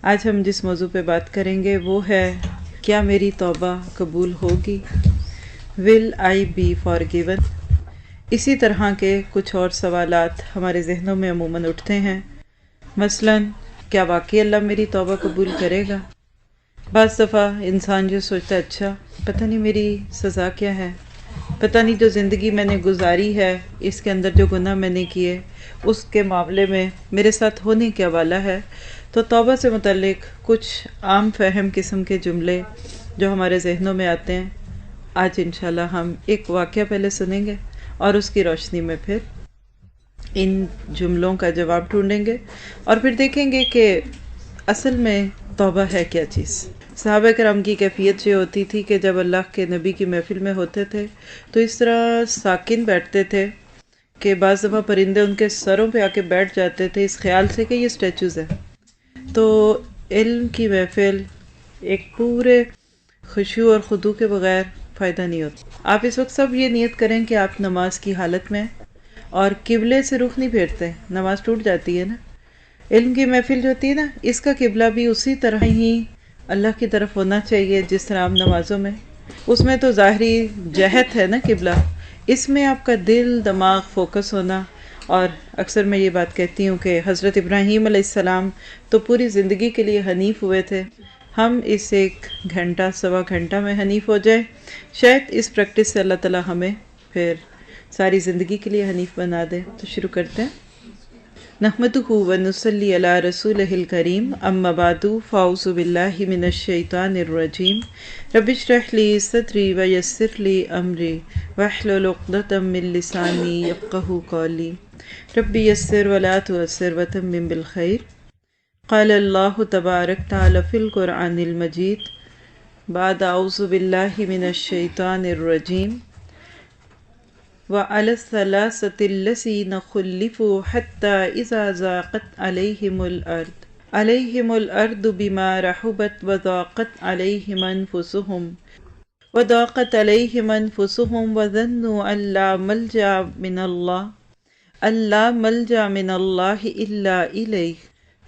آج ہم جس موضوع پہ بات کریں گے وہ ہے کیا میری توبہ قبول ہوگی؟ ول آئی بی فارگیون؟ اسی طرح کے کچھ اور سوالات ہمارے ذہنوں میں عموماً اٹھتے ہیں، مثلاً کیا واقعی اللہ میری توبہ قبول کرے گا؟ بعض دفعہ انسان جو سوچتا ہے اچھا پتہ نہیں میری سزا کیا ہے، پتہ نہیں جو زندگی میں نے گزاری ہے اس کے اندر جو گناہ میں نے کیے اس کے معاملے میں میرے ساتھ ہونے کیا والا ہے۔ تو توبہ سے متعلق کچھ عام فہم قسم کے جملے جو ہمارے ذہنوں میں آتے ہیں، آج انشاءاللہ ہم ایک واقعہ پہلے سنیں گے اور اس کی روشنی میں پھر ان جملوں کا جواب ڈھونڈیں گے اور پھر دیکھیں گے کہ اصل میں توبہ ہے کیا چیز۔ صحابہ کرام کی کیفیت یہ ہوتی تھی کہ جب اللہ کے نبی کی محفل میں ہوتے تھے تو اس طرح ساکن بیٹھتے تھے کہ بعض دفعہ پرندے ان کے سروں پہ آ کے بیٹھ جاتے تھے اس خیال سے کہ یہ اسٹیچوز ہیں۔ تو علم کی محفل ایک پورے خشوع اور خضوع کے بغیر فائدہ نہیں ہوتا۔ آپ اس وقت سب یہ نیت کریں کہ آپ نماز کی حالت میں اور قبلے سے رخ نہیں پھیرتے، نماز ٹوٹ جاتی ہے نا۔ علم کی محفل جو ہوتی ہے نا، اس کا قبلہ بھی اسی طرح ہی اللہ کی طرف ہونا چاہیے جس طرح آپ نمازوں میں، اس میں تو ظاہری جہت ہے نا قبلہ، اس میں آپ کا دل دماغ فوکس ہونا۔ اور اکثر میں یہ بات کہتی ہوں کہ حضرت ابراہیم علیہ السلام تو پوری زندگی کے لیے حنیف ہوئے تھے، ہم اس 1 سوا گھنٹہ میں حنیف ہو جائیں، شاید اس پریکٹس سے اللہ تعالی ہمیں پھر ساری زندگی کے لیے حنیف بنا دے۔ تو شروع کرتے ہیں۔ نحمدہ ونصلی علی رسولہ الکریم، اما بعد فاعوذ باللہ من الشیطان الرجیم، رب اشرح لی صدری ویسر لی امری واحلل عقدۃ من لسانی یفقہوا قولی، رب یسر ولا تعسر وتمم بالخیر۔ قال اللہ تبارک تعالی فی القرآن المجید بعد اعوذ باللہ من الشیطان الرجیم، وعلى الثلاثة الذين خلفوا حتى إذا ضاقت عليهم الأرض بما رحبت وضاقت عليهم أنفسهم وظنوا أن لا ملجأ من الله إلا إليه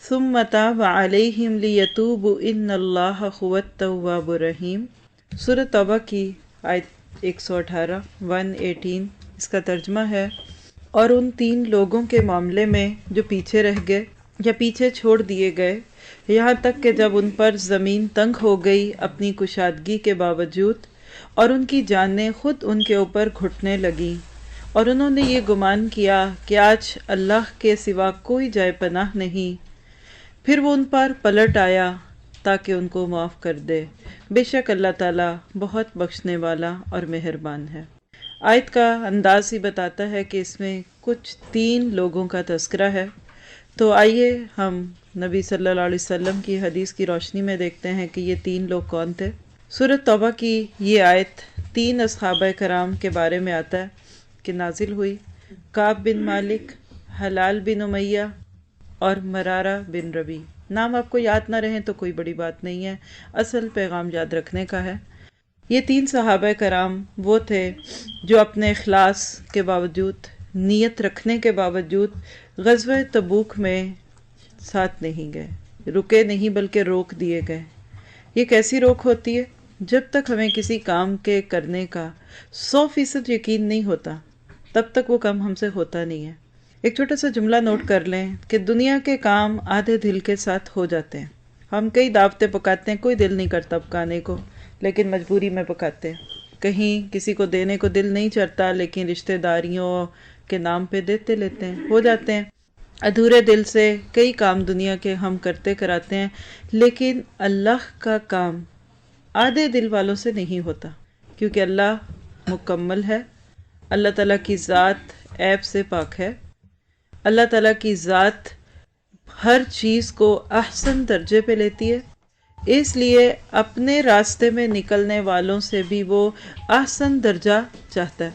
ثم تاب عليهم ليتوبوا إن الله هو التواب الرحيم۔ سورۃ توبہ کی آیت 118 اس کا ترجمہ ہے، اور ان 3 لوگوں کے معاملے میں جو پیچھے رہ گئے یا پیچھے چھوڑ دیے گئے، یہاں تک کہ جب ان پر زمین تنگ ہو گئی اپنی کشادگی کے باوجود اور ان کی جانیں خود ان کے اوپر گھٹنے لگیں، اور انہوں نے یہ گمان کیا کہ آج اللہ کے سوا کوئی جائے پناہ نہیں، پھر وہ ان پر پلٹ آیا تاکہ ان کو معاف کر دے۔ بے شک اللہ تعالیٰ بہت بخشنے والا اور مہربان ہے۔ آیت کا انداز ہی بتاتا ہے کہ اس میں کچھ 3 لوگوں کا تذکرہ ہے۔ تو آئیے ہم نبی صلی اللہ علیہ وسلم کی حدیث کی روشنی میں دیکھتے ہیں کہ یہ 3 لوگ کون تھے۔ سورۃ توبہ کی یہ آیت 3 اصحابہ کرام کے بارے میں آتا ہے کہ نازل ہوئی، کعب بن مالک، ہلال بن امیہ اور مرارہ بن ربیع۔ نام آپ کو یاد نہ رہیں تو کوئی بڑی بات نہیں ہے، اصل پیغام یاد رکھنے کا ہے۔ یہ 3 صحابہ کرام وہ تھے جو اپنے اخلاص کے باوجود، نیت رکھنے کے باوجود غزوہ تبوک میں ساتھ نہیں گئے، رکے نہیں بلکہ روک دیے گئے۔ یہ کیسی روک ہوتی ہے؟ جب تک ہمیں کسی کام کے کرنے کا 100% یقین نہیں ہوتا تب تک وہ کام ہم سے ہوتا نہیں ہے۔ ایک چھوٹا سا جملہ نوٹ کر لیں کہ دنیا کے کام آدھے دل کے ساتھ ہو جاتے ہیں۔ ہم کئی دعوتیں پکاتے ہیں، کوئی دل نہیں کرتا پکانے کو لیکن مجبوری میں پکاتے ہیں۔ کہیں کسی کو دینے کو دل نہیں چڑھتا لیکن رشتہ داریوں کے نام پہ دیتے لیتے ہیں، ہو جاتے ہیں۔ ادھورے دل سے کئی کام دنیا کے ہم کرتے کراتے ہیں، لیکن اللہ کا کام آدھے دل والوں سے نہیں ہوتا، کیونکہ اللہ مکمل ہے، اللہ تعالیٰ کی ذات عیب سے پاک ہے، اللہ تعالیٰ کی ذات ہر چیز کو احسن درجے پہ لیتی ہے، اس لیے اپنے راستے میں نکلنے والوں سے بھی وہ احسن درجہ چاہتا ہے۔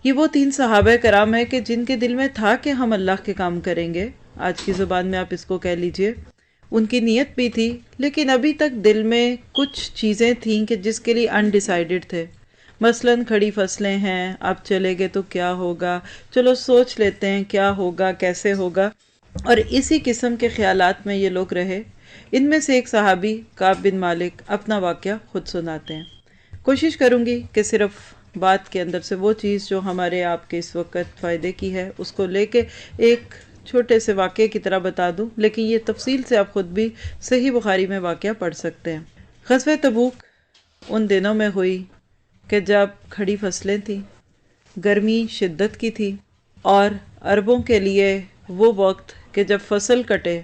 یہ وہ 3 صحابہ کرام ہیں کہ جن کے دل میں تھا کہ ہم اللہ کے کام کریں گے، آج کی زبان میں آپ اس کو کہہ لیجئے، ان کی نیت بھی تھی، لیکن ابھی تک دل میں کچھ چیزیں تھیں کہ جس کے لیے انڈیسائیڈڈ تھے۔ مثلاً کھڑی فصلیں ہیں، آپ چلے گئے تو کیا ہوگا، چلو سوچ لیتے ہیں کیا ہوگا کیسے ہوگا، اور اسی قسم کے خیالات میں یہ لوگ رہے۔ ان میں سے ایک صحابی کعب بن مالک اپنا واقعہ خود سناتے ہیں۔ کوشش کروں گی کہ صرف بات کے اندر سے وہ چیز جو ہمارے آپ کے اس وقت فائدے کی ہے اس کو لے کے ایک چھوٹے سے واقعے کی طرح بتا دوں، لیکن یہ تفصیل سے آپ خود بھی صحیح بخاری میں واقعہ پڑھ سکتے ہیں۔ غزوہ تبوک ان دنوں میں ہوئی کہ جب کھڑی فصلیں تھیں، گرمی شدت کی تھی، اور عربوں کے لیے وہ وقت کہ جب فصل کٹے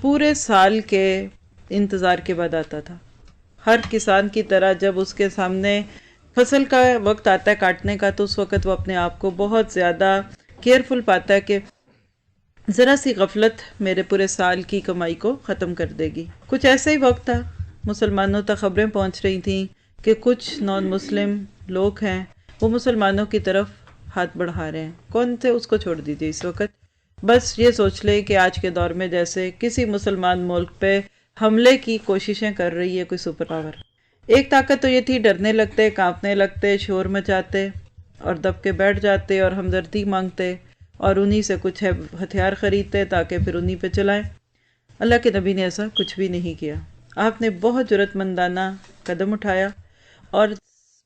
پورے سال کے انتظار کے بعد آتا تھا۔ ہر کسان کی طرح جب اس کے سامنے فصل کا وقت آتا ہے کاٹنے کا، تو اس وقت وہ اپنے آپ کو بہت زیادہ کیئرفل پاتا ہے کہ ذرا سی غفلت میرے پورے سال کی کمائی کو ختم کر دے گی۔ کچھ ایسا ہی وقت تھا، مسلمانوں تک خبریں پہنچ رہی تھیں کہ کچھ نان مسلم لوگ ہیں وہ مسلمانوں کی طرف ہاتھ بڑھا رہے ہیں۔ کون تھے اس کو چھوڑ دیجیے اس وقت، بس یہ سوچ لیں کہ آج کے دور میں جیسے کسی مسلمان ملک پہ حملے کی کوششیں کر رہی ہے کوئی سپر پاور۔ ایک طاقت تو یہ تھی، ڈرنے لگتے، کانپنے لگتے، شور مچاتے اور دب کے بیٹھ جاتے اور ہمدردی مانگتے اور انہی سے کچھ ہتھیار خریدتے تاکہ پھر انہی پہ چلائیں۔ اللہ کے نبی نے ایسا کچھ بھی نہیں کیا۔ آپ نے بہت جرأت مندانہ قدم اٹھایا اور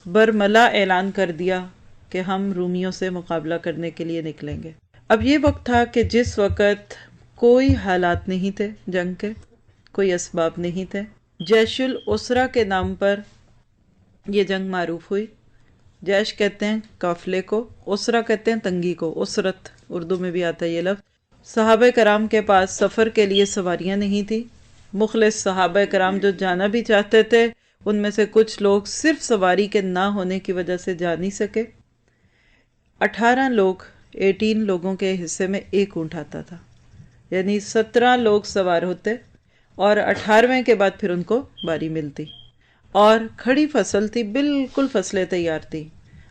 برملا اعلان کر دیا کہ ہم رومیوں سے مقابلہ کرنے کے لیے نکلیں گے۔ اب یہ وقت تھا کہ جس وقت کوئی حالات نہیں تھے جنگ کے، کوئی اسباب نہیں تھے۔ جیش الاسرہ کے نام پر یہ جنگ معروف ہوئی۔ جیش کہتے ہیں قافلے کو، اسرہ کہتے ہیں تنگی کو، اسرت اردو میں بھی آتا ہے یہ لفظ۔ صحابہ کرام کے پاس سفر کے لیے سواریاں نہیں تھی۔ مخلص صحابہ کرام جو جانا بھی چاہتے تھے ان میں سے کچھ لوگ صرف سواری کے نہ ہونے کی وجہ سے جا نہیں سکے۔ 18 لوگوں کے حصے میں ایک اونٹ آتا تھا، یعنی 17 لوگ سوار ہوتے اور 18ویں کے بعد پھر ان کو باری ملتی، اور کھڑی فصل تھی، بالکل فصلیں تیار تھی،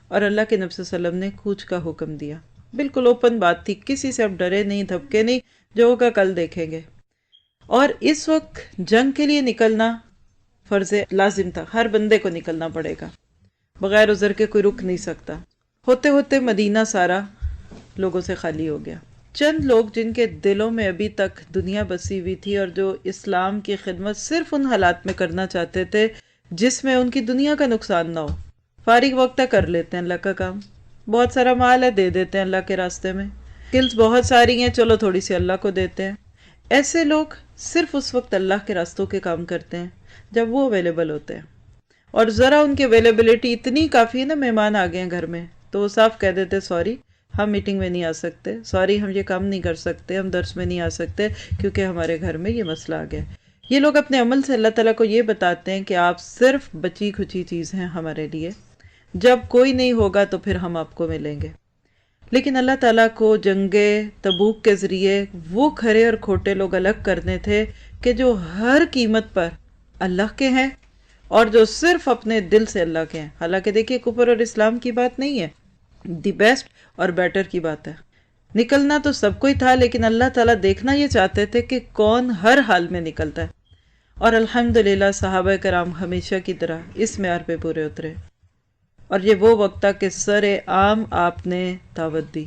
اور اللہ کے نبی صلی اللہ علیہ وسلم نے کوچ کا حکم دیا۔ بالکل اوپن بات تھی، کسی سے اب ڈرے نہیں، دھبکے نہیں، جو ہوگا کل دیکھیں گے۔ اور اس وقت جنگ کے لیے نکلنا فرض لازم تھا، ہر بندے کو نکلنا پڑے گا، بغیر عذر کے کوئی رک نہیں سکتا۔ ہوتے ہوتے مدینہ سارا لوگوں سے خالی ہو گیا۔ چند لوگ جن کے دلوں میں ابھی تک دنیا بسی ہوئی تھی اور جو اسلام کی خدمت صرف ان حالات میں کرنا چاہتے تھے جس میں ان کی دنیا کا نقصان نہ ہو، فارغ وقت کر لیتے ہیں اللہ کا کام۔ بہت سارا مال ہے، دے دیتے ہیں اللہ کے راستے میں، سکلز بہت ساری ہیں، چلو تھوڑی سی اللہ کو دیتے ہیں۔ ایسے لوگ صرف اس وقت اللہ کے راستوں کے کام کرتے ہیں جب وہ اویلیبل ہوتے ہیں، اور ذرا ان کی اویلیبلٹی اتنی کافی ہے نا، مہمان آ گئے ہیں گھر میں تو وہ صاف کہہ دیتے سوری ہم میٹنگ میں نہیں آ سکتے، سوری ہم یہ کام نہیں کر سکتے، ہم درس میں نہیں آ سکتے کیونکہ ہمارے گھر میں یہ مسئلہ آ گیا۔ یہ لوگ اپنے عمل سے اللہ تعالیٰ کو یہ بتاتے ہیں کہ آپ صرف بچی کھچی چیز ہیں ہمارے لیے، جب کوئی نہیں ہوگا تو پھر ہم آپ کو ملیں گے۔ لیکن اللہ تعالیٰ کو جنگ تبوک کے ذریعے وہ کھرے اور کھوٹے لوگ الگ کرنے تھے کہ جو ہر قیمت پر اللہ کے ہیں اور جو صرف اپنے دل سے اللہ کے ہیں۔ حالانکہ دیکھیے کفر اور اسلام کی بات نہیں ہے، دی بیسٹ اور بیٹر کی بات ہے۔ نکلنا تو سب کو ہی تھا، لیکن اللہ تعالیٰ دیکھنا یہ چاہتے تھے کہ کون ہر حال میں نکلتا ہے، اور الحمدللہ صحابہ کرام ہمیشہ کی طرح اس معیار پہ پورے اترے۔ اور یہ وہ وقت تھا کہ سر عام آپ نے دعوت دی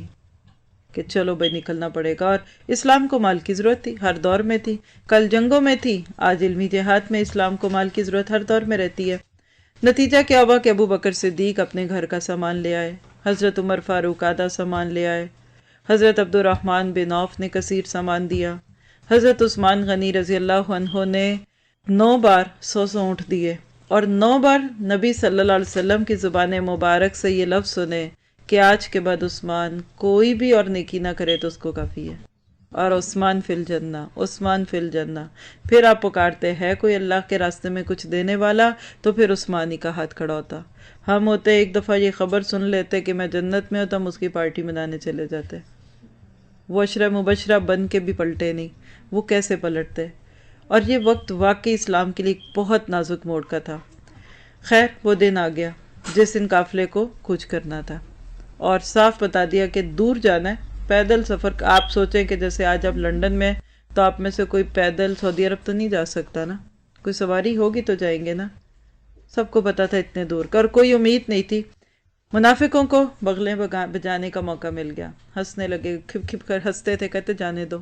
کہ چلو بھائی نکلنا پڑے گا، اور اسلام کو مال کی ضرورت تھی، ہر دور میں تھی، کل جنگوں میں تھی، آج علمی جہاد میں اسلام کو مال کی ضرورت ہر دور میں رہتی ہے۔ نتیجہ کیا ہوا کہ ابو بکر صدیق اپنے گھر کا سامان لے آئے، حضرت عمر فاروق آدھا سامان لے آئے، حضرت عبد الرحمن بن عوف نے کثیر سامان دیا، حضرت عثمان غنی رضی اللہ عنہ نے 9 بار 100 اونٹ دیے، اور 9 بار نبی صلی اللہ علیہ وسلم کی زبان مبارک سے یہ لفظ سنے کہ آج کے بعد عثمان کوئی بھی اور نیکی نہ کرے تو اس کو کافی ہے، اور عثمان فی الجنہ، عثمان فی الجنہ۔ پھر آپ پکارتے ہیں کوئی اللہ کے راستے میں کچھ دینے والا، تو پھر عثمان ہی کا ہاتھ کھڑا ہوتا۔ ہم ہوتے ایک دفعہ یہ خبر سن لیتے کہ میں جنت میں ہوتا، ہم اس کی پارٹی منانے چلے جاتے۔ وہ عشرہ مبشرہ بن کے بھی پلٹے نہیں، وہ کیسے پلٹتے؟ اور یہ وقت واقعی اسلام کے لیے بہت نازک موڑ کا تھا۔ خیر وہ دن آ گیا جس دن قافلے کو کوچ کرنا تھا، اور صاف بتا دیا کہ دور جانا ہے، پیدل سفر۔ آپ سوچیں کہ جیسے آج آپ لنڈن میں تو آپ میں سے کوئی پیدل سعودی عرب تو نہیں جا سکتا نا، کوئی سواری ہوگی تو جائیں گے نا۔ سب کو پتا تھا اتنے دور کا، اور کوئی امید نہیں تھی۔ منافقوں کو بغلیں بجانے کا موقع مل گیا، ہنسنے لگے، کھپ کھپ کر ہنستے تھے، کہتے جانے دو،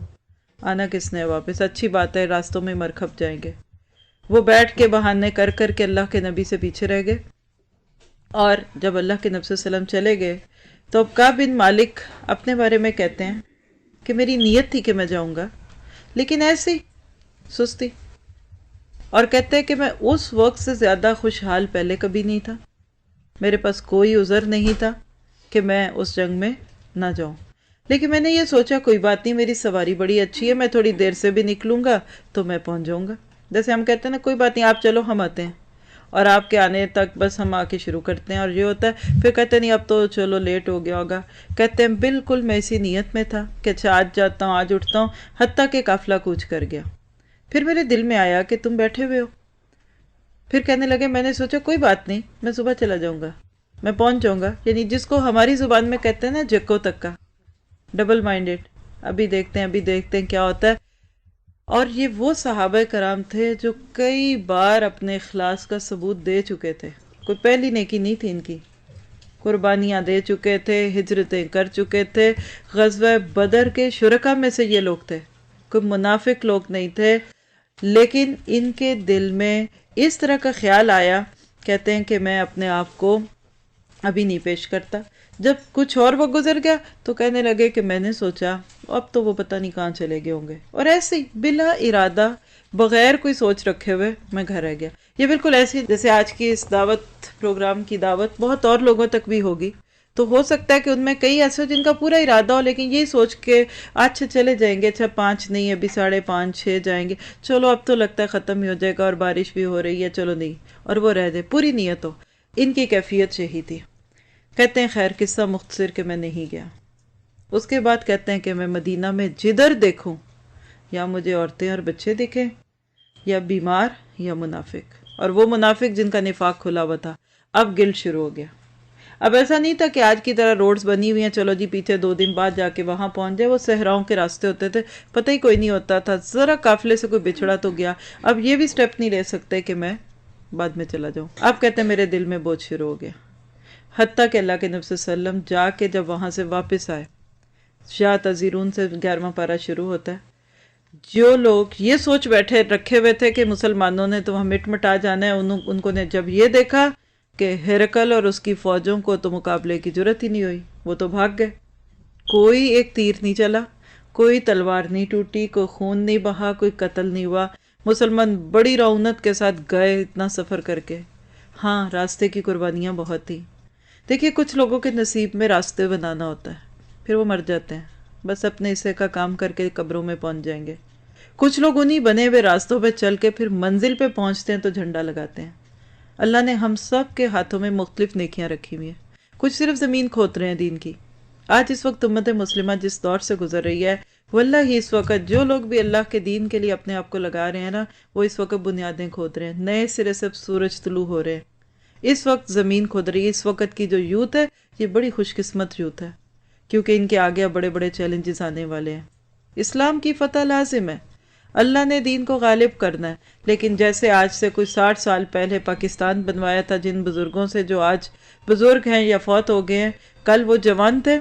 آنا کس نے واپس، اچھی بات ہے راستوں میں مر کھپ جائیں گے۔ وہ بیٹھ کے بہانے کر کر کے اللہ کے نبی سے پیچھے رہ گئے، اور جب اللہ کے نبی صلی اللہ علیہ وسلم چلے گئے تو اب کعب بن مالک اپنے بارے میں کہتے ہیں کہ میری نیت تھی کہ میں جاؤں گا، لیکن ایسی سستی، اور کہتے ہیں کہ میں اس وقت سے زیادہ خوشحال پہلے کبھی نہیں تھا، میرے پاس کوئی عذر نہیں تھا کہ میں اس جنگ میں نہ جاؤں، لیکن میں نے یہ سوچا کوئی بات نہیں، میری سواری بڑی اچھی ہے، میں تھوڑی دیر سے بھی نکلوں گا تو میں پہنچ جاؤں گا۔ جیسے ہم کہتے ہیں نا کوئی بات نہیں آپ چلو ہم آتے ہیں، اور آپ کے آنے تک بس ہم آ کے شروع کرتے ہیں، اور یہ ہوتا ہے پھر کہتے ہیں نہیں اب تو چلو لیٹ ہو گیا ہوگا۔ کہتے ہیں بالکل میں اسی نیت میں تھا کہ اچھا آج جاتا ہوں آج اٹھتا ہوں، حتیٰ کہ قافلہ کوچ کر گیا۔ پھر میرے دل میں آیا کہ تم بیٹھے ہوئے ہو، پھر کہنے لگے میں نے سوچا کوئی بات نہیں میں صبح چلا جاؤں گا، میں پہنچ جاؤں گا، یعنی جس کو ہماری زبان میں کہتے ہیں نا جکو تک کا، ڈبل مائنڈیڈ، ابھی دیکھتے ہیں کیا ہوتا ہے۔ اور یہ وہ صحابہ کرام تھے جو کئی بار اپنے اخلاص کا ثبوت دے چکے تھے، کوئی پہلی نیکی نہیں تھی ان کی، قربانیاں دے چکے تھے، ہجرتیں کر چکے تھے، غزوہ بدر کے شرکا میں سے یہ لوگ تھے، کوئی منافق لوگ نہیں تھے، لیکن ان کے دل میں اس طرح کا خیال آیا، کہتے ہیں کہ میں اپنے آپ کو ابھی نہیں پیش کرتا۔ جب کچھ اور وقت گزر گیا تو کہنے لگے کہ میں نے سوچا اب تو وہ پتہ نہیں کہاں چلے گئے ہوں گے، اور ایسے ہی بلا ارادہ بغیر کوئی سوچ رکھے ہوئے میں گھر رہ گیا۔ یہ بالکل ایسی جیسے آج کی اس دعوت پروگرام کی دعوت بہت اور لوگوں تک بھی ہوگی، تو ہو سکتا ہے کہ ان میں کئی ایسے ہو جن کا پورا ارادہ ہو، لیکن یہی سوچ کے اچھا چلے جائیں گے، اچھا 5 نہیں ابھی 5:30 6 جائیں گے، چلو اب تو لگتا ہے ختم ہی ہو جائے گا اور بارش بھی ہو رہی ہے چلو نہیں، اور وہ رہ جائے پوری نیت ہو۔ ان کی کیفیت یہی تھی۔ کہتے ہیں خیر قصہ مختصر کہ میں نہیں گیا، اس کے بعد کہتے ہیں کہ میں مدینہ میں جدھر دیکھوں یا مجھے عورتیں اور بچے دکھیں یا بیمار یا منافق، اور وہ منافق جن کا نفاق کھلا ہوا تھا۔ اب گلٹ شروع ہو گیا، اب ایسا نہیں تھا کہ آج کی طرح روڈز بنی ہوئی ہیں چلو جی پیچھے 2 دن بعد جا کے وہاں پہنچ جائے، وہ صحراؤں کے راستے ہوتے تھے، پتہ ہی کوئی نہیں ہوتا تھا، ذرا قافلے سے کوئی بچھڑا تو گیا، اب یہ بھی سٹیپ نہیں لے سکتے کہ میں بعد میں چلا جاؤں۔ اب کہتے ہیں میرے دل میں بوجھ شروع ہو گیا، حتیٰ کہ اللہ کے نبی صلی اللہ علیہ وسلم جا کے جب وہاں سے واپس آئے، شاہ تذیرون سے 11واں پارہ شروع ہوتا ہے، جو لوگ یہ سوچ بیٹھے رکھے ہوئے تھے کہ مسلمانوں نے تو وہاں مٹ مٹا جانا ہے، ان کو نے جب یہ دیکھا کہ ہرقل اور اس کی فوجوں کو تو مقابلے کی جرت ہی نہیں ہوئی، وہ تو بھاگ گئے، کوئی ایک تیر نہیں چلا، کوئی تلوار نہیں ٹوٹی، کوئی خون نہیں بہا، کوئی قتل نہیں ہوا، مسلمان بڑی رونت کے ساتھ گئے اتنا سفر کر کے۔ ہاں راستے کی قربانیاں بہت تھی۔ دیکھیے کچھ لوگوں کے نصیب میں راستے بنانا ہوتا ہے، پھر وہ مر جاتے ہیں، بس اپنے حصے کا کام کر کے قبروں میں پہنچ جائیں گے۔ کچھ لوگ انہی بنے ہوئے راستوں پہ چل کے پھر منزل پہ پہنچتے ہیں تو جھنڈا لگاتے ہیں۔ اللہ نے ہم سب کے ہاتھوں میں مختلف نیکیاں رکھی ہوئی ہیں، کچھ صرف زمین کھود رہے ہیں دین کی۔ آج اس وقت امت مسلمہ جس دور سے گزر رہی ہے، واللہ ہی اس وقت جو لوگ بھی اللہ کے دین کے لیے اپنے آپ کو لگا رہے ہیں نا، وہ اس وقت بنیادیں کھود رہے ہیں، نئے سرے سے سورج طلوع ہو رہے ہیں، اس وقت زمین کھود رہی ہے۔ اس وقت کی جو یوتھ ہے یہ بڑی خوش قسمت یوتھ ہے، کیونکہ ان کے آگے بڑے بڑے چیلنجز آنے والے ہیں۔ اسلام کی فتح لازم ہے، اللہ نے دین کو غالب کرنا ہے، لیکن جیسے آج سے کوئی 60 سال پہلے پاکستان بنوایا تھا جن بزرگوں سے جو آج بزرگ ہیں یا فوت ہو گئے ہیں، کل وہ جوان تھے،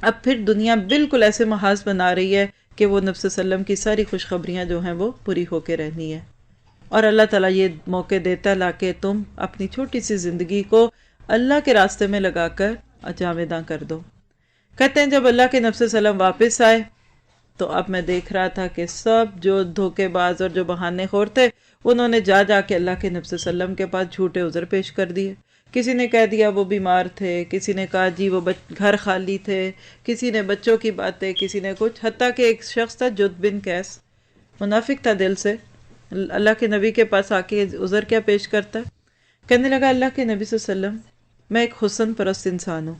اب پھر دنیا بالکل ایسے محاذ بنا رہی ہے کہ وہ نبی صلی اللہ علیہ وسلم کی ساری خوشخبریاں جو ہیں وہ پوری ہو کے رہنی ہے، اور اللہ تعالیٰ یہ موقع دیتا ہے کہ تم اپنی چھوٹی سی زندگی کو اللہ کے راستے میں لگا کر جاویداں کر دو۔ کہتے ہیں جب اللہ کے نبی صلی اللہ علیہ وسلم واپس آئے تو اب میں دیکھ رہا تھا کہ سب جو دھوکے باز اور جو بہانے خور تھے انہوں نے جا کے اللہ کے نبی صلی اللہ علیہ وسلم کے پاس جھوٹے عذر پیش کر دیے۔ کسی نے کہہ دیا وہ بیمار تھے، کسی نے کہا جی وہ گھر خالی تھے، کسی نے بچوں کی باتیں، کسی نے کچھ، حتیٰ کہ ایک شخص تھا جد بن قیس، منافق تھا دل سے، اللہ کے نبی کے پاس آ کے عذر کیا پیش کرتا ہے، کہنے لگا اللہ کے نبی صلی اللہ علیہ وسلم میں ایک حسن پرست انسان ہوں،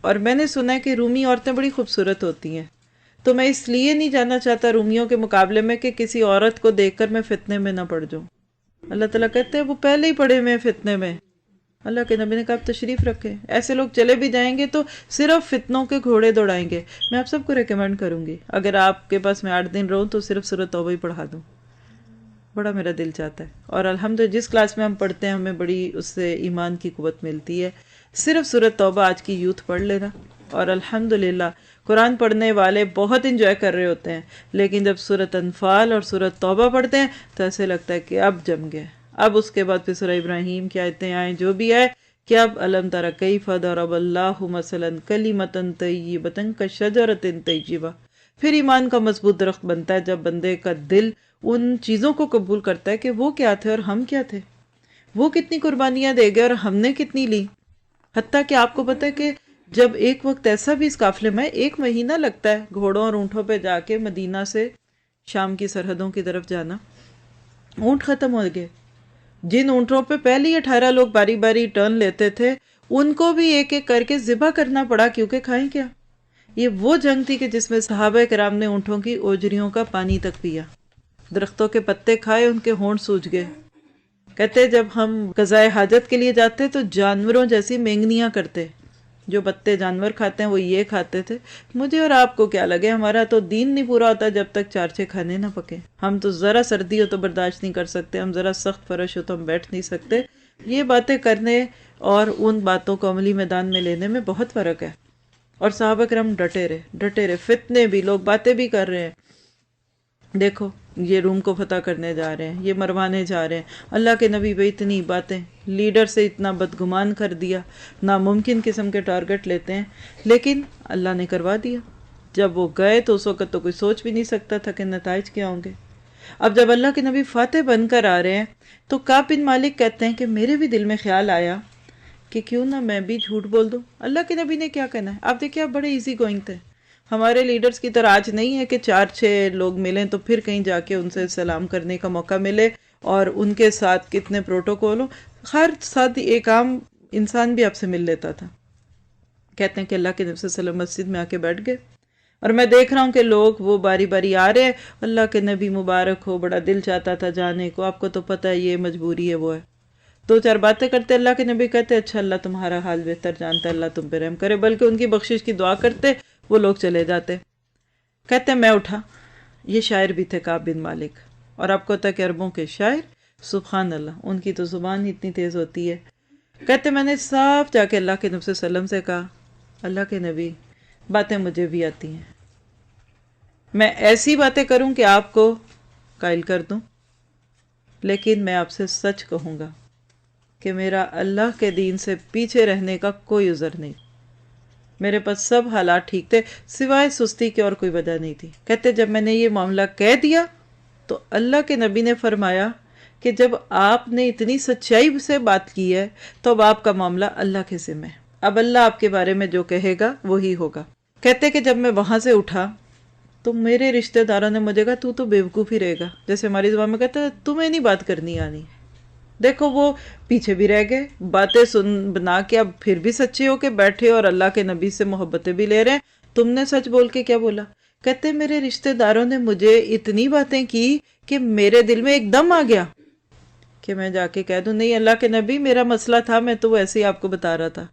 اور میں نے سنا ہے کہ رومی عورتیں بڑی خوبصورت ہوتی ہیں، تو میں اس لیے نہیں جانا چاہتا رومیوں کے مقابلے میں کہ کسی عورت کو دیکھ کر میں فتنے میں نہ پڑ جاؤں۔ اللہ تعالیٰ کہتے ہیں وہ پہلے ہی پڑے ہوئے فتنے میں۔ اللہ کے نبی نے کہا آپ تشریف رکھیں، ایسے لوگ چلے بھی جائیں گے تو صرف فتنوں کے گھوڑے دوڑائیں گے۔ میں آپ سب کو ریکمینڈ کروں گی اگر آپ کے پاس میں 8 دن رہوں تو صرف سورۃ توبہ ہی پڑھا دوں، بڑا میرا دل چاہتا ہے، اور الحمدللہ جس کلاس میں ہم پڑھتے ہیں ہمیں بڑی اس سے ایمان کی قوت ملتی ہے۔ صرف سورۃ توبہ آج کی یوتھ پڑھ لینا، اور الحمدللہ قرآن پڑھنے والے بہت انجوائے کر رہے ہوتے ہیں، لیکن جب سورۃ انفال اور سورۃ توبہ پڑھتے ہیں تو ایسے لگتا ہے کہ اب جم گئے۔ اب اس کے بعد پھر سورہ ابراہیم کی آیتیں آئیں جو بھی آئے کہ اب علم تر کیف ضرب اللہ مثلا کلمۃ طیبۃ کشجرۃ طیبہ، پھر ایمان کا مضبوط درخت بنتا ہے جب بندے کا دل ان چیزوں کو قبول کرتا ہے کہ وہ کیا تھے اور ہم کیا تھے، وہ کتنی قربانیاں دے گئے اور ہم نے کتنی لی۔ حتیٰ کہ آپ کو پتہ ہے کہ جب ایک وقت ایسا بھی اس قافلے میں 1 مہینہ لگتا ہے گھوڑوں اور اونٹوں پہ جا کے مدینہ سے شام کی سرحدوں کی طرف جانا، اونٹ ختم ہو گئے۔ جن اونٹوں پہ پہلے ہی 18 لوگ باری باری ٹرن لیتے تھے ان کو بھی ایک ایک کر کے ذبح کرنا پڑا، کیونکہ کھائیں کیا۔ یہ وہ جنگ تھی کہ جس میں صحابہ کرام نے اونٹوں کی اوجریوں کا پانی تک پیا، درختوں کے پتے کھائے، ان کے ہونٹ سوج گئے۔ کہتے جب ہم قضائے حاجت کے لیے جاتے تو جانوروں جیسی مینگنیاں کرتے، جو پتے جانور کھاتے ہیں وہ یہ کھاتے تھے۔ مجھے اور آپ کو کیا لگے، ہمارا تو دین نہیں پورا ہوتا جب تک 4 کھانے نہ پکے۔ ہم تو ذرا سردی ہو تو برداشت نہیں کر سکتے، ہم ذرا سخت فرش ہو تو ہم بیٹھ نہیں سکتے۔ یہ باتیں کرنے اور ان باتوں کو عملی میدان میں لینے میں بہت فرق ہے۔ اور صحابہ کرام ڈٹے رہے، فتنے بھی، لوگ باتیں بھی کر رہے ہیں، دیکھو یہ روم کو فتح کرنے جا رہے ہیں، یہ مروانے جا رہے ہیں، اللہ کے نبی پہ اتنی باتیں، لیڈر سے اتنا بدگمان کر دیا، ناممکن قسم کے ٹارگٹ لیتے ہیں، لیکن اللہ نے کروا دیا۔ جب وہ گئے تو اس وقت تو کوئی سوچ بھی نہیں سکتا تھا کہ نتائج کیا ہوں گے۔ اب جب اللہ کے نبی فاتح بن کر آ رہے ہیں تو کعب بن مالک کہتے ہیں کہ میرے بھی دل میں خیال آیا کہ کیوں نہ میں بھی جھوٹ بول دوں، اللہ کے نبی نے کیا کہنا ہے۔ آپ دیکھیں آپ بڑے ایزی گوئنگ تھے، ہمارے لیڈرز کی طرح آج نہیں ہے کہ 4-6 لوگ ملیں تو پھر کہیں جا کے ان سے سلام کرنے کا موقع ملے اور ان کے ساتھ کتنے پروٹوکول ہوں۔ ہر ساتھ ایک عام انسان بھی آپ سے مل لیتا تھا۔ کہتے ہیں کہ اللہ کے نبی صلی اللہ علیہ وسلم مسجد میں آ کے بیٹھ گئے اور میں دیکھ رہا ہوں کہ لوگ وہ باری باری آ رہے ہیں، اللہ کے نبی مبارک ہو، بڑا دل چاہتا تھا جانے کو، آپ کو تو پتہ ہے یہ مجبوری ہے وہ ہے۔ 2-4 باتیں کرتے، اللہ کے نبی کہتے اچھا اللہ تمہارا حال بہتر جانتا ہے، اللہ تم پہ رحم کرے، بلکہ ان کی بخشش کی دعا کرتے، وہ لوگ چلے جاتے۔ کہتے میں اٹھا، یہ شاعر بھی تھے کعب بن مالک، اور آپ کو پتہ ہے کہ عربوں کے شاعر سبحان اللہ، ان کی تو زبان ہی اتنی تیز ہوتی ہے۔ کہتے میں نے صاف جا کے اللہ کے نبی صلی اللہ علیہ وسلم سے کہا اللہ کے نبی باتیں مجھے بھی آتی ہیں، میں ایسی باتیں کروں کہ آپ کو قائل کر دوں، لیکن میں آپ سے سچ کہوں گا کہ میرا اللہ کے دین سے پیچھے رہنے کا کوئی عذر نہیں، میرے پاس سب حالات ٹھیک تھے، سوائے سستی کی اور کوئی وجہ نہیں تھی۔ کہتے جب میں نے یہ معاملہ کہہ دیا تو اللہ کے نبی نے فرمایا کہ جب آپ نے اتنی سچائی سے بات کی ہے تو اب آپ کا معاملہ اللہ کے ذمہ ہے، اب اللہ آپ کے بارے میں جو کہے گا وہی ہوگا۔ کہتے کہ جب میں وہاں سے اٹھا تو میرے رشتہ داروں نے مجھے کہا تو بیوقوف ہی رہے گا، جیسے ہماری زبان میں کہتا ہے تمہیں نہیں بات کرنی آنی۔ دیکھو وہ پیچھے بھی رہ گئے، باتیں سن بنا کے اب پھر بھی سچے ہو کے بیٹھے اور اللہ کے نبی سے محبتیں بھی لے رہے ہیں، تم نے سچ بول کے کیا بولا؟ کہتے میرے رشتہ داروں نے مجھے اتنی باتیں کی کہ میرے دل میں ایک دم آ گیا کہ میں جا کے کہہ دوں نہیں اللہ کے نبی میرا مسئلہ تھا، میں تو ایسے ہی آپ کو بتا رہا تھا۔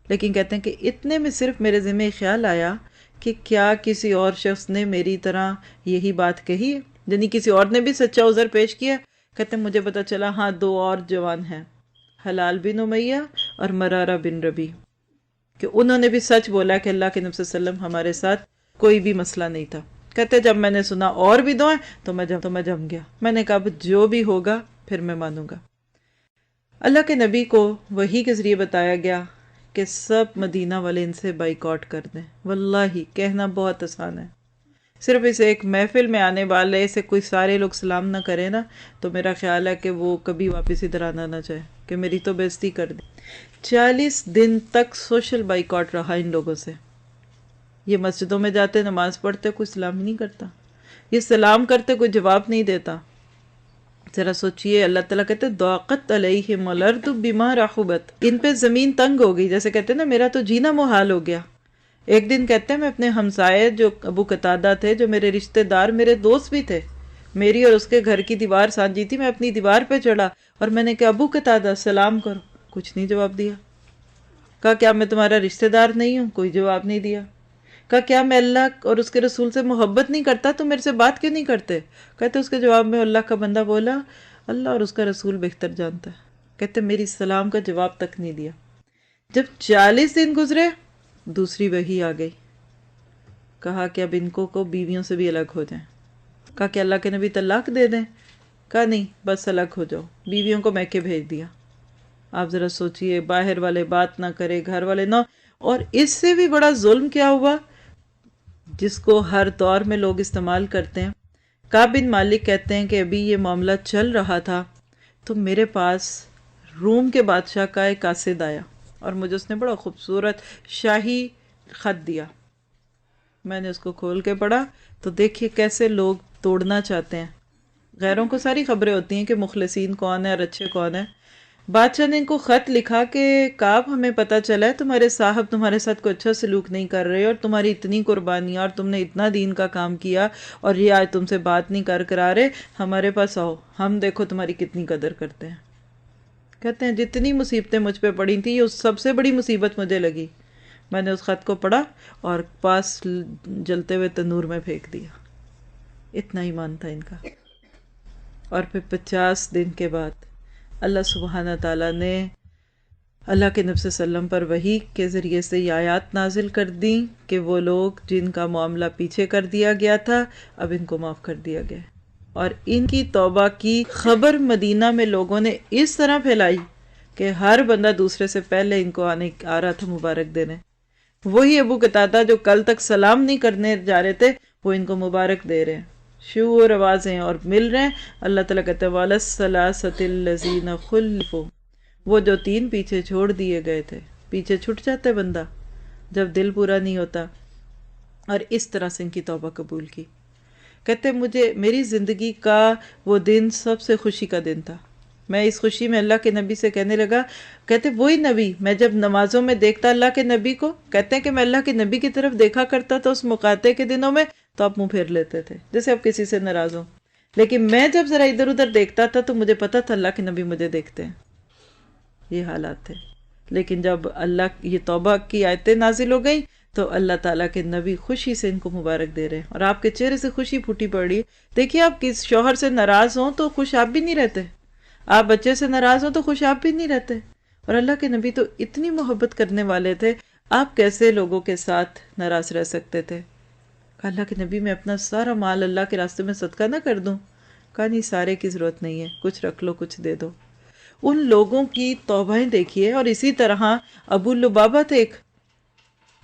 لیکن کہتے ہیں کہ اتنے میں صرف میرے ذمہ خیال آیا کہ کیا کسی اور شخص نے میری طرح یہی بات کہی ہے، یعنی کسی اور نے بھی سچا عذر پیش کیا۔ کہتے ہیں مجھے پتا چلا ہاں 2 اور جوان ہیں، حلال بن امیہ اور مرارہ بن ربی، کہ انہوں نے بھی سچ بولا کہ اللہ کے نبی صلی اللہ علیہ وسلم ہمارے ساتھ کوئی بھی مسئلہ نہیں تھا۔ کہتے جب میں نے سنا اور بھی 2 ہیں تو میں جم گیا، میں نے کہا جو بھی ہوگا پھر میں مانوں گا۔ اللہ کے نبی کو وحی کے ذریعے بتایا گیا کہ سب مدینہ والے ان سے بائیکاٹ کر دیں۔ واللہ کہنا بہت آسان ہے، صرف اسے ایک محفل میں آنے والے سے کوئی سارے لوگ سلام نہ کریں نا تو میرا خیال ہے کہ وہ کبھی واپس ادھر آنا نہ چاہے کہ میری تو بے عزتی کر دی۔ 40 دن تک سوشل بائیکاٹ رہا ان لوگوں سے۔ یہ مسجدوں میں جاتے نماز پڑھتے کوئی سلام ہی نہیں کرتا، یہ سلام کرتے کوئی جواب نہیں دیتا۔ ذرا سوچئے اللہ تعالیٰ کہتے ضاقت علیہم الارض بما رحبت، ان پہ زمین تنگ ہو گئی، جیسے کہتے ہیں نا میرا تو جینا محال ہو گیا۔ ایک دن کہتے ہیں میں اپنے ہمسائے جو ابو قتادہ تھے، جو میرے رشتہ دار میرے دوست بھی تھے، میری اور اس کے گھر کی دیوار سانجھی تھی، میں اپنی دیوار پہ چڑھا اور میں نے کہا ابو قتادہ سلام کرو، کچھ نہیں جواب دیا۔ کہا کیا میں تمہارا رشتہ دار نہیں ہوں؟ کوئی جواب نہیں دیا۔ کہا کیا میں اللہ اور اس کے رسول سے محبت نہیں کرتا تو میرے سے بات کیوں نہیں کرتے؟ کہتے اس کے جواب میں اللہ کا بندہ بولا اللہ اور اس کا رسول بہتر جانتا ہے۔ کہتے میری سلام کا جواب تک نہیں دیا۔ جب 40 دن گزرے دوسری وحی آ گئی، کہا کہ اب ان کو بیویوں سے بھی الگ ہو جائیں. کہا کہ اللہ کے نبی طلاق دے دیں. کہا نہیں، بس الگ ہو جاؤ. بیویوں کو میکے بھیج دیا. آپ ذرا سوچئے، باہر والے بات نہ کرے، گھر والے نہ. اور اس سے بھی بڑا ظلم کیا ہوا جس کو ہر دور میں لوگ استعمال کرتے ہیں. کعب بن مالک کہتے ہیں کہ ابھی یہ معاملہ چل رہا تھا تو میرے پاس روم کے بادشاہ کا ایک قاصد آیا اور مجھے اس نے بڑا خوبصورت شاہی خط دیا. میں نے اس کو کھول کے پڑھا تو دیکھیے کیسے لوگ توڑنا چاہتے ہیں. غیروں کو ساری خبریں ہوتی ہیں کہ مخلصین کون ہیں اور اچھے کون ہیں. بادشاہ نے ان کو خط لکھا کہ کعب، ہمیں پتہ چلا ہے تمہارے صاحب تمہارے ساتھ کوئی اچھا سلوک نہیں کر رہے، اور تمہاری اتنی قربانیاں اور تم نے اتنا دین کا کام کیا، اور یہ آج تم سے بات نہیں کرا رہے. ہمارے پاس آؤ، ہم دیکھو تمہاری کتنی قدر کرتے ہیں. کہتے ہیں جتنی مصیبتیں مجھ پہ پڑی تھیں، یہ سب سے بڑی مصیبت مجھے لگی. میں نے اس خط کو پڑھا اور پاس جلتے ہوئے تنور میں پھینک دیا. اتنا ایمان تھا ان کا. اور پھر 50 دن کے بعد اللہ سبحانہ تعالیٰ نے اللہ کے نبی صلی اللہ علیہ وسلم پر وحی کے ذریعے سے یہ آیات نازل کر دیں کہ وہ لوگ جن کا معاملہ پیچھے کر دیا گیا تھا اب ان کو معاف کر دیا گیا. اور ان کی توبہ کی خبر مدینہ میں لوگوں نے اس طرح پھیلائی کہ ہر بندہ دوسرے سے پہلے ان کو آ رہا تھا مبارک دینے. وہی ابو قتادہ جو کل تک سلام نہیں کرنے جا رہے تھے، وہ ان کو مبارک دے رہے ہیں، شور آوازیں اور مل رہے ہیں. اللہ تعالیٰ کہتے ہیں وَلَلثَّلَاثَةِ الَّذِينَ خُلِّفُوا، وہ جو 3 پیچھے چھوڑ دیے گئے تھے. پیچھے چھٹ جاتا ہے بندہ جب دل پورا نہیں ہوتا. اور اس طرح سے ان کی توبہ قبول کی. کہتے مجھے میری زندگی کا وہ دن سب سے خوشی کا دن تھا. میں اس خوشی میں اللہ کے نبی سے کہنے لگا، کہتے وہی نبی میں جب نمازوں میں دیکھتا اللہ کے نبی کو، کہتے ہیں کہ میں اللہ کے نبی کی طرف دیکھا کرتا تھا اس مقاطعے کے دنوں میں تو آپ منہ پھیر لیتے تھے جیسے آپ کسی سے ناراض ہوں. لیکن میں جب ذرا ادھر ادھر دیکھتا تھا تو مجھے پتا تھا اللہ کے نبی مجھے دیکھتے ہیں. یہ حالات تھے. لیکن جب اللہ یہ توبہ کی آیتیں نازل ہو گئیں تو اللہ تعالیٰ کے نبی خوشی سے ان کو مبارک دے رہے ہیں اور آپ کے چہرے سے خوشی پھوٹی پڑ رہی ہے. دیکھیے آپ کس شوہر سے ناراض ہوں تو خوش آپ بھی نہیں رہتے، آپ بچے سے ناراض ہوں تو خوش آپ بھی نہیں رہتے. اور اللہ کے نبی تو اتنی محبت کرنے والے تھے، آپ کیسے لوگوں کے ساتھ ناراض رہ سکتے تھے؟ کہا اللہ کے نبی میں اپنا سارا مال اللہ کے راستے میں صدقہ نہ کر دوں؟ کہا نہیں، سارے کی ضرورت نہیں ہے، کچھ رکھ لو، کچھ دے دو. ان لوگوں کی توبہیں دیکھیے. اور اسی طرح ابو لبابہ تھے ایک،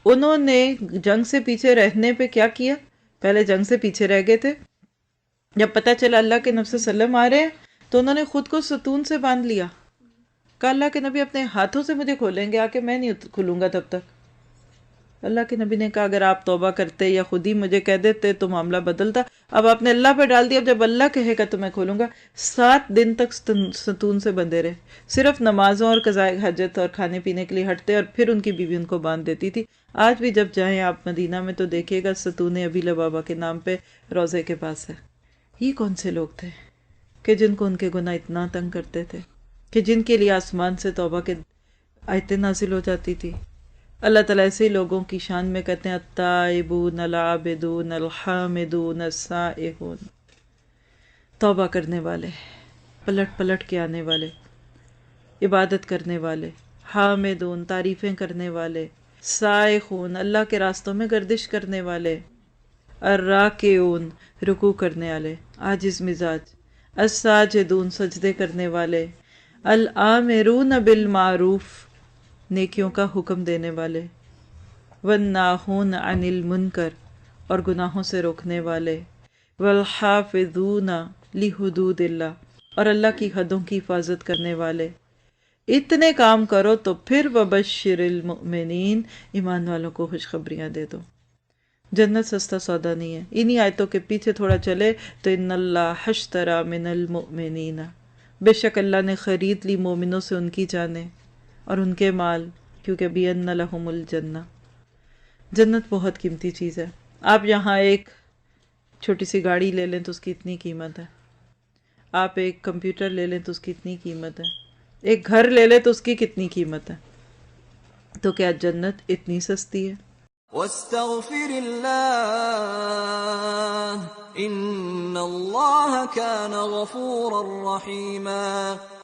انہوں نے جنگ سے پیچھے رہنے پہ کیا کیا؟ پہلے جنگ سے پیچھے رہ گئے تھے. جب پتہ چلا اللہ کے نبی صلی اللہ علیہ وسلم آ رہے ہیں تو انہوں نے خود کو ستون سے باندھ لیا. کہا اللہ کے نبی اپنے ہاتھوں سے مجھے کھولیں گے، آ کے میں نہیں کھلوں گا تب تک. اللہ کے نبی نے کہا اگر آپ توبہ کرتے یا خود ہی مجھے کہہ دیتے تو معاملہ بدلتا. اب آپ نے اللہ پہ ڈال دیا، اب جب اللہ کہے گا تو میں کھولوں گا. 7 دن تک ستون سے بندھے رہے، صرف نمازوں اور قضاء حاجت اور کھانے پینے کے لیے ہٹتے، اور پھر ان کی بیوی ان کو باندھ دیتی تھی. آج بھی جب جائیں آپ مدینہ میں تو دیکھیے گا ستون ابی لبابہ کے نام پہ روضے کے پاس ہے. یہ کون سے لوگ تھے کہ جن کو ان کے گناہ اتنا تنگ کرتے تھے کہ جن کے لیے آسمان سے توبہ کے آیتیں نازل ہو جاتی تھی. اللہ تعالیٰ ایسے لوگوں کی شان میں کہتے ہیں التائبون العابدون الحامدون السائحون، توبہ کرنے والے، پلٹ پلٹ کے آنے والے، عبادت کرنے والے، حامدون تعریفیں کرنے والے، سائحون اللہ کے راستوں میں گردش کرنے والے، الراکعون رکوع کرنے والے، عاجز مزاج، الساجدون سجدے کرنے والے، الآمرون بالمعروف نیکیوں کا حکم دینے والے، والناہون عن المنکر اور گناہوں سے روکنے والے، والحافظون لحدود اللہ اور اللہ کی حدوں کی حفاظت کرنے والے. اتنے کام کرو تو پھر وبشر المؤمنین، ایمان والوں کو خوشخبریاں دے دو. جنت سستا سودا نہیں ہے. انہی آیتوں کے پیچھے تھوڑا چلے تو ان اللہ اشتری من المؤمنین، بے شک اللہ نے خرید لی مومنوں سے ان کی جانیں اور ان کے مال، کیونکہ بِأَنَّ لَهُمُ الْجَنَّةَ، جنت بہت قیمتی چیز ہے. آپ یہاں ایک چھوٹی سی گاڑی لے لیں تو اس کی اتنی قیمت ہے، آپ ایک کمپیوٹر لے لیں تو اس کی اتنی قیمت ہے، ایک گھر لے لیں تو اس کی کتنی قیمت ہے. تو کیا جنت اتنی سستی ہے؟ وَاسْتَغْفِرِ اللَّهَ إِنَّ اللَّهَ كَانَ غَفُورًا رَحِيمًا.